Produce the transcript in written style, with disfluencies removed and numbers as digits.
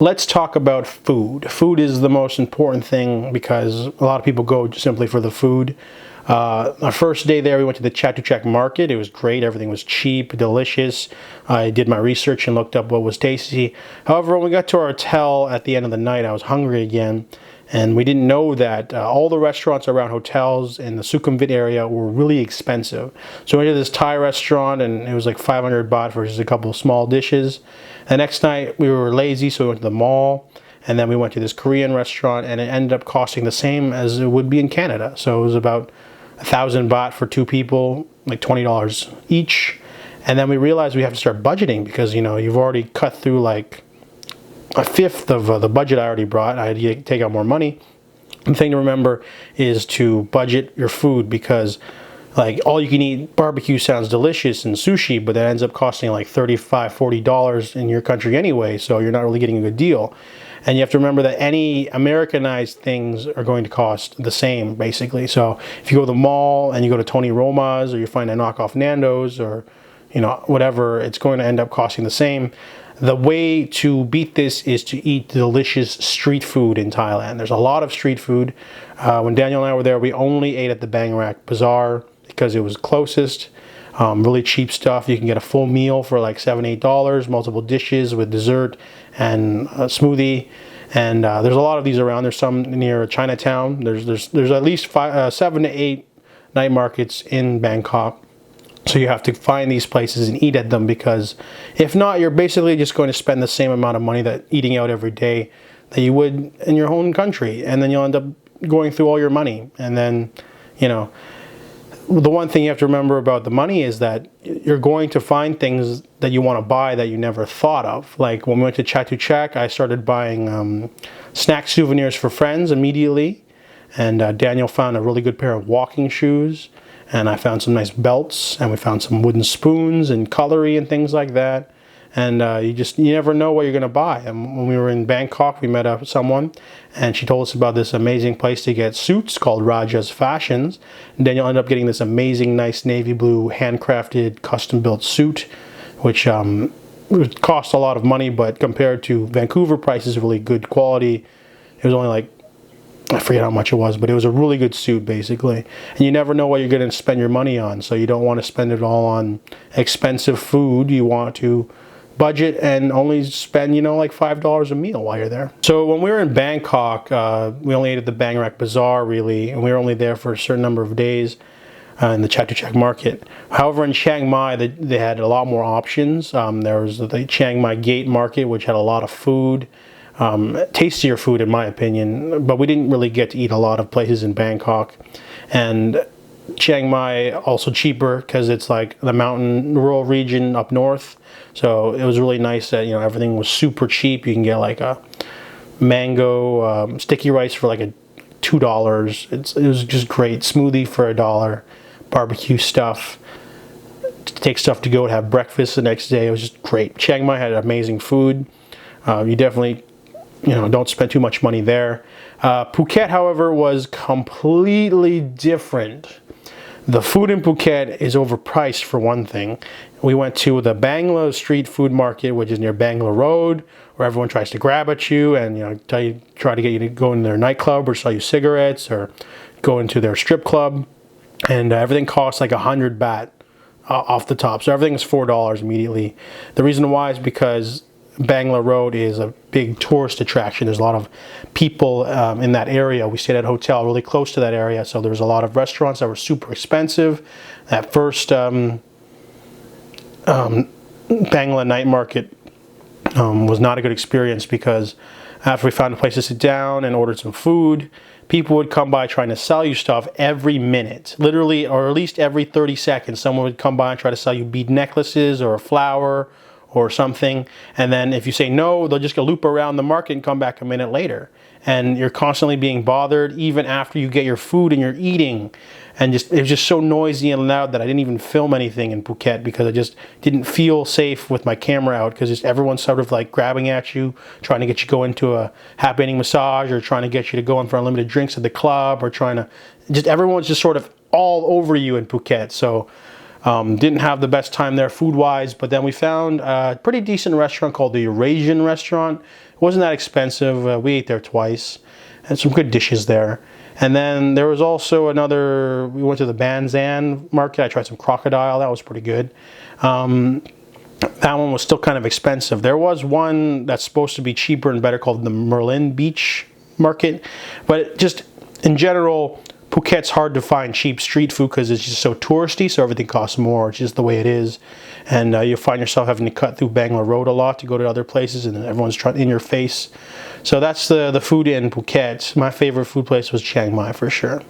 Let's talk about food. Food is the most important thing because a lot of people go simply for the food. Our first day there, we went to the Chatuchak market. It was great. Everything was cheap, delicious. I did my research and looked up what was tasty. However, when we got to our hotel at the end of the night, I was hungry again. And we didn't know that all the restaurants around hotels in the Sukhumvit area were really expensive. So we went to this Thai restaurant and it was like 500 baht for just a couple of small dishes. The next night we were lazy, so we went to the mall. And then we went to this Korean restaurant and it ended up costing the same as it would be in Canada. So it was about 1,000 baht for two people, like $20 each. And then we realized we have to start budgeting because, you know, you've already cut through like a fifth of the budget I already brought. I had to take out more money. The thing to remember is to budget your food because like all you can eat barbecue sounds delicious and sushi, but that ends up costing like $35, $40 in your country anyway, so you're not really getting a good deal. And you have to remember that any Americanized things are going to cost the same, basically. So if you go to the mall and you go to Tony Roma's or you find a knockoff Nando's or, you know, whatever, it's going to end up costing the same. The way to beat this is to eat delicious street food in Thailand. There's a lot of street food. When Daniel and I were there, we only ate at the Bangrak Bazaar because it was closest. Really cheap stuff. You can get a full meal for like $7, $8, multiple dishes with dessert and a smoothie. And there's a lot of these around. There's some near Chinatown. There's at least 7 to 8 night markets in Bangkok. So you have to find these places and eat at them because if not, you're basically just going to spend the same amount of money that eating out every day that you would in your own country. And then you'll end up going through all your money. And then, you know, the one thing you have to remember about the money is that you're going to find things that you want to buy that you never thought of. Like when we went to Chatuchak, I started buying snack souvenirs for friends immediately. And Daniel found a really good pair of walking shoes. And I found some nice belts, and we found some wooden spoons and cutlery and things like that. And you never know what you're going to buy. And when we were in Bangkok, we met up with someone, and she told us about this amazing place to get suits called Raja's Fashions. And then you'll end up getting this amazing, nice navy blue, handcrafted, custom-built suit, which would cost a lot of money, but compared to Vancouver prices, really good quality. It was only like, I forget how much it was, but it was a really good suit, basically. And you never know what you're going to spend your money on, so you don't want to spend it all on expensive food. You want to budget and only spend, you know, like $5 a meal while you're there. So when we were in Bangkok, we only ate at the Bangrak Bazaar, really, and we were only there for a certain number of days in the Chatuchak market. However, in Chiang Mai, they had a lot more options. There was the Chiang Mai Gate market, which had a lot of food. Tastier food in my opinion, but we didn't really get to eat a lot of places in Bangkok. And Chiang Mai also cheaper because it's like the mountain rural region up north, so it was really nice that, you know, everything was super cheap. You can get like a mango sticky rice for like $2. It was just great. Smoothie for $1, barbecue stuff, to take stuff to go and have breakfast the next day. It was just great. Chiang Mai had amazing food. You definitely, you know, don't spend too much money there. Phuket, however, was completely different. The food in Phuket is overpriced for one thing. We went to the Bangla street food market, which is near Bangla Road, where everyone tries to grab at you and, you know, try to get you to go in their nightclub or sell you cigarettes or go into their strip club. And everything costs like 100 baht off the top. So everything is $4 immediately. The reason why is because Bangla Road is a big tourist attraction. There's a lot of people in that area. We stayed at a hotel really close to that area, so there was a lot of restaurants that were super expensive. That first Bangla night market was not a good experience because after we found a place to sit down and ordered some food, people would come by trying to sell you stuff every minute, literally, or at least every 30 seconds. Someone would come by and try to sell you bead necklaces or a flower or something, and then if you say no, they'll just go loop around the market and come back a minute later. And you're constantly being bothered even after you get your food and you're eating. And it was just so noisy and loud that I didn't even film anything in Phuket because I just didn't feel safe with my camera out because just everyone's sort of like grabbing at you, trying to get you to go into a happy ending massage or trying to get you to go in for unlimited drinks at the club or everyone's just sort of all over you in Phuket. So Didn't have the best time there food-wise, but then we found a pretty decent restaurant called the Eurasian Restaurant. It wasn't that expensive. We ate there twice, and some good dishes there. And then there was also another, we went to the Banzan market. I tried some crocodile. That was pretty good. That one was still kind of expensive. There was one that's supposed to be cheaper and better called the Merlin Beach Market. But just in general, Phuket's hard to find cheap street food because it's just so touristy, so everything costs more. It's just the way it is. And you'll find yourself having to cut through Bangla Road a lot to go to other places, and everyone's trying in your face. So that's the food in Phuket. My favorite food place was Chiang Mai for sure.